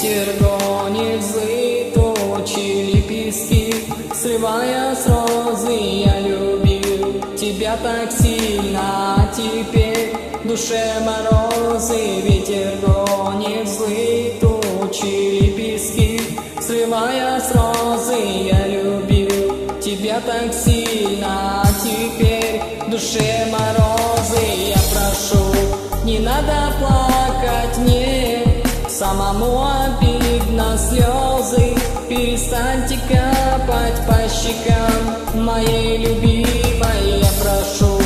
Ветер гонит злые тучи, лепестки, срывая с розы. Я любил тебя так сильно, а теперь в душе морозы. Ветер гонит злые тучи, лепестки, срывая с розы. Я любил тебя так сильно, а теперь в душе морозы. Я прошу, не надо плакать мне, самому обидно слезы. Перестаньте капать по щекам моей любимой. Я прошу,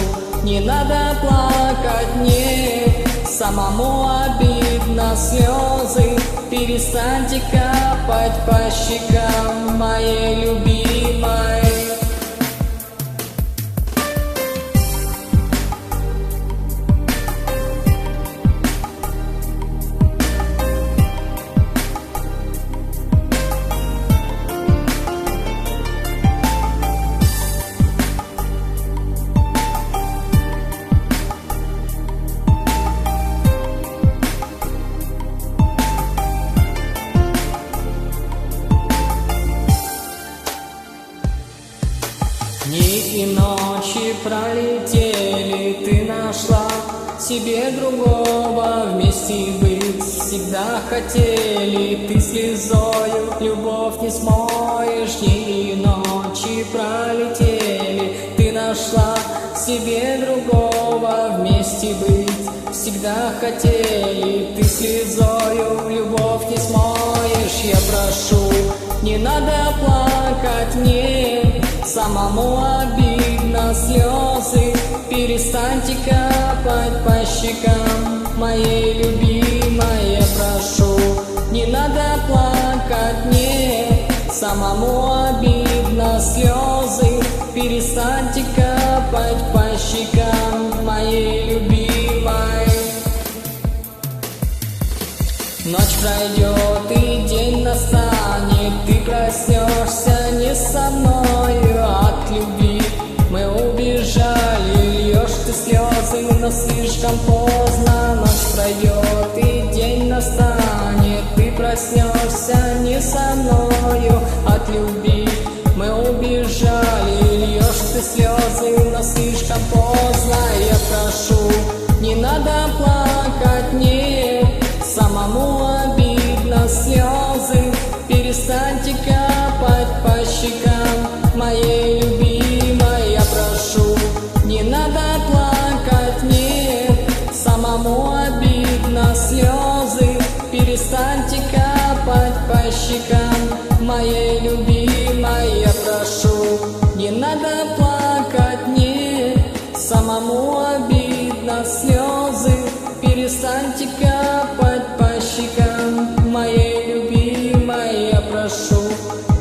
не надо плакать мне, самому обидно слезы. Перестаньте капать по щекам моей любимой. Дни и ночи пролетели, ты нашла себе другого, вместе быть всегда хотели. Ты слезою любовь не смоешь. Дни и ночи пролетели, ты нашла себе другого, вместе быть всегда хотели. Ты слезою любовь не смоешь. Я прошу, не надо плакать мне, самому обидно слезы. Перестаньте капать по щекам моей любимой. Я прошу, не надо плакать мне, самому обидно слезы. Перестаньте капать по щекам моей любимой. Ночь пройдет и день настанет, ты проснешься не со мною. От любви мы убежали, льешь ты слезы, но слишком поздно. Ночь пройдет и день настанет, ты проснешься не со мною. От любви мы убежали, льешь ты слезы, но слишком поздно. Я прошу, не надо плакать мне, самому обидно слезы. Перестаньте капать по щекам моей любимой. Я прошу, не надо плакать мне, самому обидно слезы. Перестаньте капать по щекам моей любимой. Я прошу, не надо плакать мне, самому обидно слезы. Перестаньте капать по щекам моей любимой. Я прошу,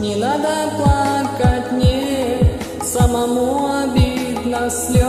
не надо плакать мне, самому обидно слезы.